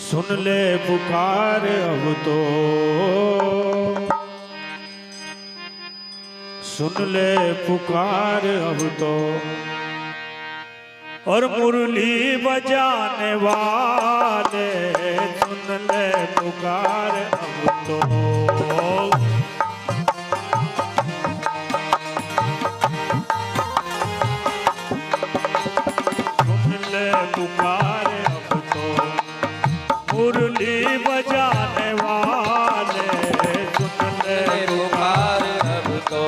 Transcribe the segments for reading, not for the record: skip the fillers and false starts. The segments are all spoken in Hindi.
सुन ले पुकार अब तो, सुन ले पुकार अब तो, और मुरली बजाने वाले सुन ले पुकार अब तो। सुन ले पुकार अब तो, मुरली बजाने वाले सुन ले पुकार अब तो,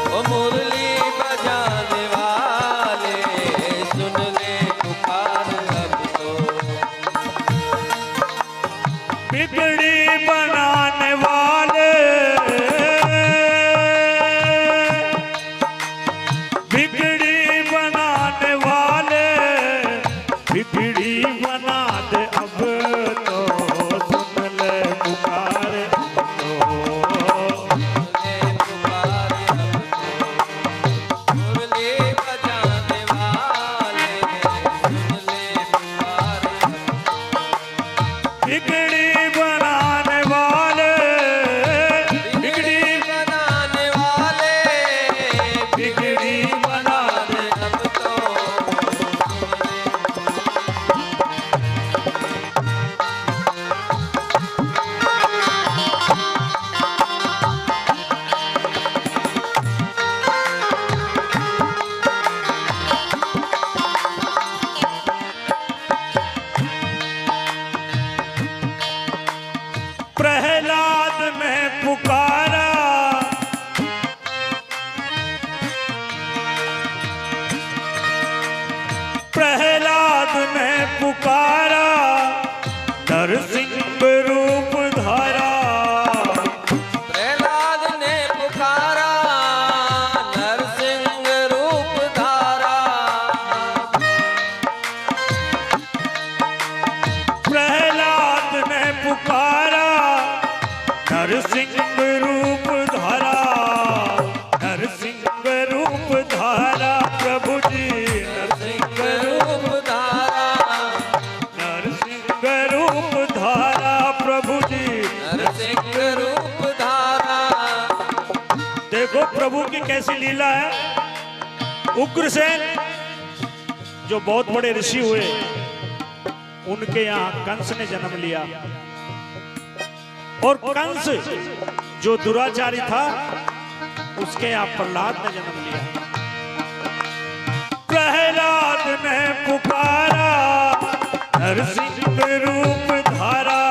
ओ मुरली बजाने वाले सुन ले पुकार अब तो। बिगड़ी बनाने वाले, बिगड़ी बनाने वाले, बिगड़ी बना दे अब तो, सुन ले पुकार अब तो। मुरली बजाने वाले सुन ले पुकार अब तो। बिगड़ी बनाने वाले, बिगड़ी बनाने वाले बिगड़ी बना दे अब तो। प्रहलाद ने पुकारा, प्रहलाद ने पुकारा, नरसिंह रूप धारा। प्रहलाद ने पुकारा, नरसिंह रूप धारा। प्रहलाद ने पुकारा, नरसिंह रूप धारा, नरसिंह रूप धारा प्रभु जी, नरसिंह रूप धारा, नरसिंह रूप धारा प्रभु जी। नरसिंह रूप धारा। देखो प्रभु की कैसी लीला है। उग्रसेन जो बहुत बड़े ऋषि हुए, उनके यहाँ कंस ने जन्म लिया, और कंस जो दुराचारी था, उसके यहाँ प्रहलाद ने जन्म लिया। प्रहलाद ने पुकारा, नरसिंह रूप धारा,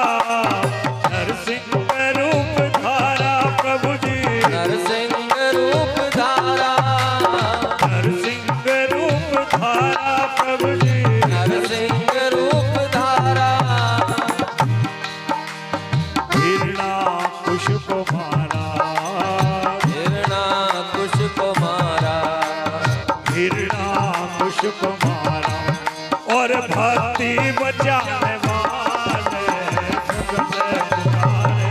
नरसिंह रूप धारा प्रभु जी, नरसिंह रूप धारा, नरसिंह रूप धारा प्रभु जी। नरसिंह रूप धारा। हिरणाकुश को मारा, हिरणाकुश को मारा, हिरणाकुश को मारा, और भक्ति बचाने वाले सुन ले पुकारे।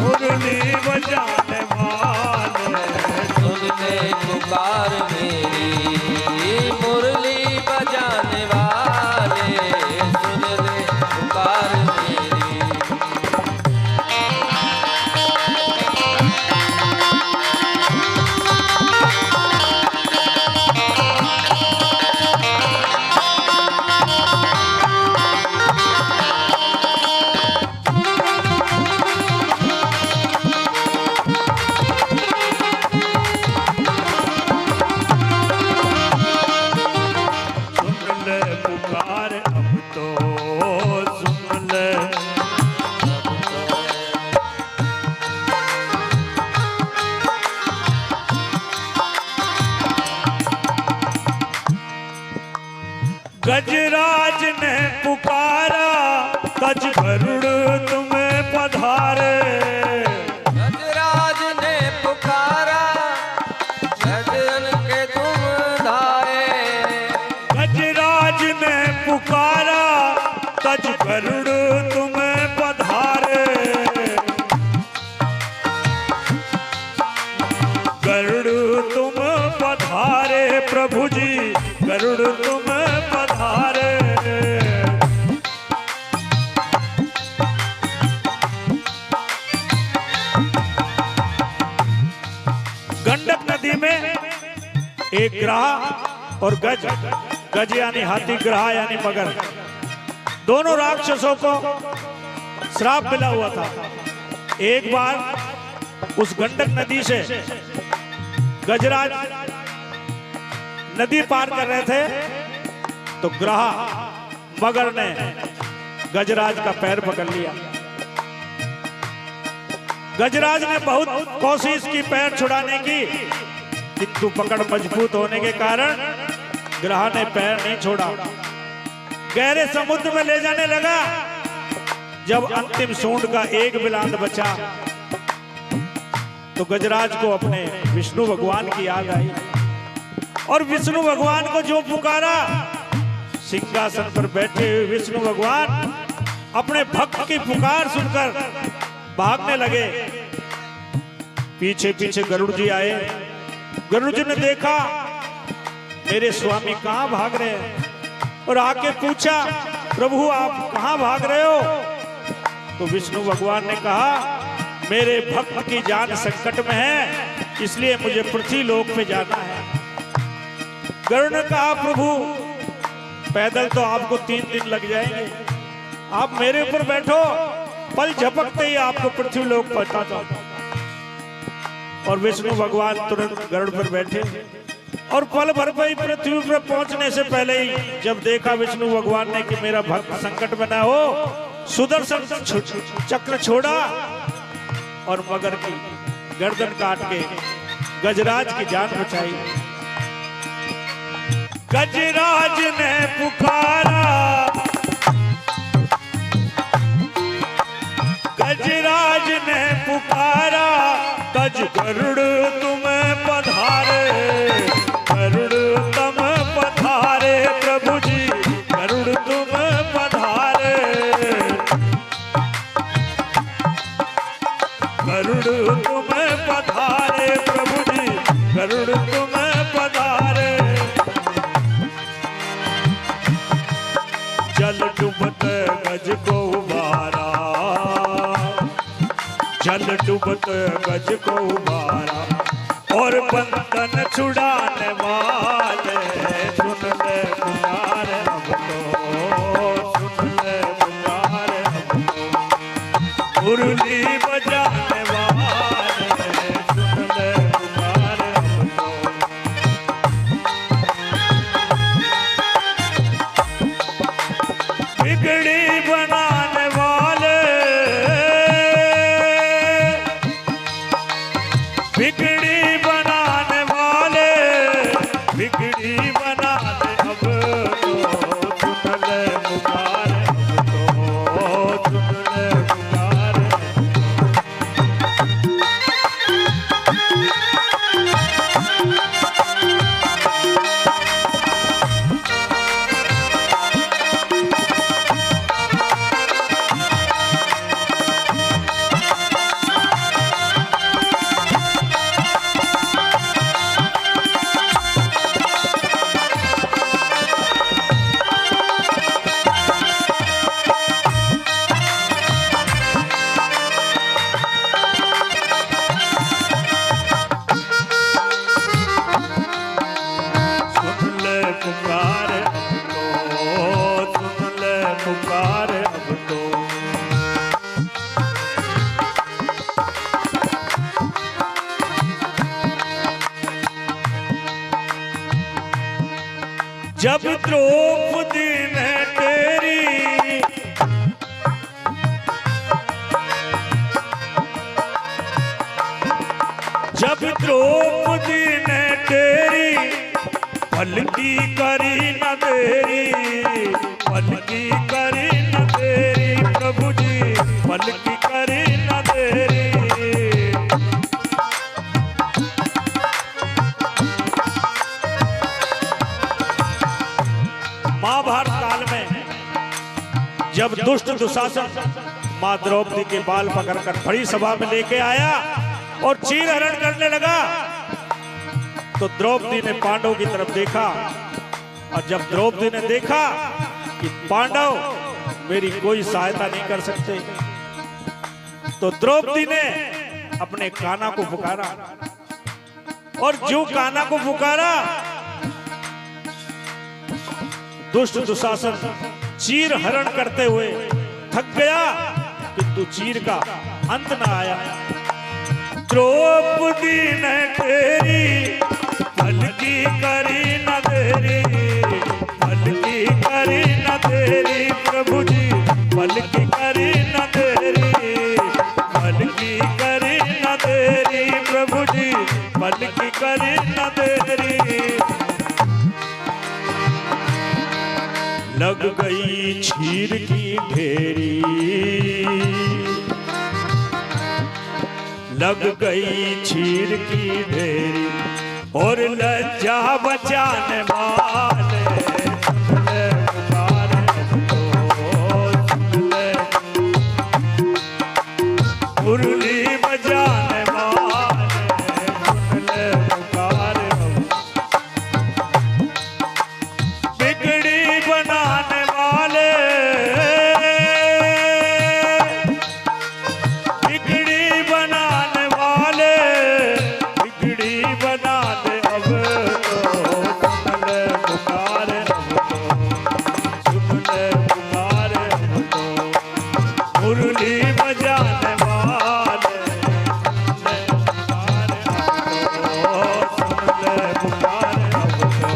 मुरली बजाने वाले सुन ले पुकार मेरी। मुरली बजाने वाले सुन ले पुकार मेरी। सुन ले पुकार अब तो, सुन ले। गजराज ने पुकारा, गज गरुड़ तुम्हें पधारे। गजराज ने पुकारा, गजन के तुम धारे। गजराज ने पुकारा, गज गरुड़ तुम्हें पधारे। गरुड़ तुम पधारे प्रभु जी, गरुड़ गरुड़ तुम पधारे। गंडक नदी में एक ग्राह और गज, गज यानी हाथी, ग्राह यानी मगर, दोनों राक्षसों को श्राप मिला हुआ था। एक बार उस गंडक नदी से गजराज नदी पार कर रहे थे तो ग्राह मगर ने गजराज का पैर पकड़ लिया। गजराज ने बहुत कोशिश की पैर छुड़ाने की, किंतु पकड़ मजबूत होने के कारण ग्राह ने पैर नहीं छोड़ा। गहरे समुद्र में ले जाने लगा। जब अंतिम सूंड का एक बिलांद बचा तो गजराज को अपने विष्णु भगवान की याद आई और विष्णु भगवान को जो पुकारा, सिंहासन पर बैठे हुए विष्णु भगवान अपने भक्त की पुकार सुनकर भागने लगे। पीछे पीछे गरुड़ जी आए। गरुड़ जी ने देखा मेरे स्वामी कहां भाग रहे हैं और आके पूछा, प्रभु आप कहां भाग रहे हो? तो विष्णु भगवान ने कहा, मेरे भक्त की जान संकट में है, इसलिए मुझे पृथ्वी लोक पे जाना है। गरुड़ ने कहा, प्रभु पैदल तो आपको 3 दिन लग जाएंगे, आप मेरे ऊपर बैठो, पल झपकते ही आपको पृथ्वी लोक पहुंचा दो। और विष्णु भगवान तुरंत गरुड़ पर बैठे और पल भर पर ही पृथ्वी पर पहुंचने से पहले ही जब देखा विष्णु भगवान ने कि मेरा भक्त संकट में ना हो, सुदर्शन चक्र छोड़ा और मगर की गर्दन काट के गजराज की जान बचाई। गजराज ने पुकारा, गजराज ने पुकारा, गज गरुड़ तुम पधारे, गरुड़ तुम पधारे, प्रभु जी गरुड़ तुम पधारे, गरुड़ तुम पधारे, प्रभु जी गरुड़ तुम पधारे। जल डूबत गज को उबारा, जल डूबत गज को उबारा और बंधन छुड़ाने वाले सुन ले पुकार अब तो, सुन ले पुकार अब तो, मुरली बजाने वाले सुन ले पुकार अब तो। बिगड़ी बनाने वाले, बिगड़ी बनाने वाले, बिगड़ी बनाने अब तो सुन ले पुकार अब तो, सुन ले पुकार। जब द्रौपदी ने तेरी, जब द्रौपदी ने तेरी पलकी करी न देरी, पलकी करी न देरी, प्रभु जी पलकी करी न देरी। महाभारत काल में जब दुष्ट दुशासन मां द्रौपदी के बाल पकड़कर बड़ी सभा में लेके आया और चीर हरण करने लगा तो द्रौपदी ने पांडवों की तरफ देखा और जब द्रौपदी ने देखा कि पांडव मेरी कोई सहायता नहीं कर सकते, तो द्रौपदी ने अपने कान्हा को पुकारा, और जो कान्हा को पुकारा, दुष्ट दुशासन चीर हरण करते हुए थक गया, किंतु चीर का अंत न आया। द्रौपदी ने तेरी पलकी करी न तेरी, पलकी करी न तेरी प्रभु जी, पलकी करी न तेरी, पलकी करी न तेरी प्रभु जी, पलकी करी न तेरी। लग गई चीर की ढेरी, लग गई चीर की ढेरी, और लज्जा बचाने वाले मुरली बजाने वाले पुकारे, बिगड़ी बनाने वाले, बिगड़ी बनाने वाले, बिगड़ी बना दे अब तो, सुन ले पुकारे अब तो, सुन ले पुकारे अब तो, मुरली बजाने वाले, सुन ले पुकारे अब तो,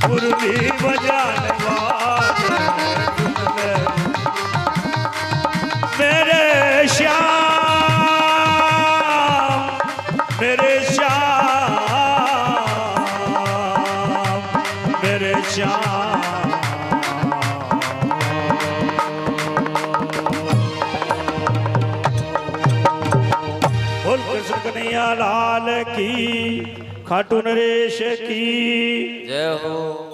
मुरली बजाने वाले, सुन ले। मेरे श्याम, मेरे श्याम, मेरे श्याम, बोल कृष्ण कन्हैया लाल की, खाटू नरेश की जय हो।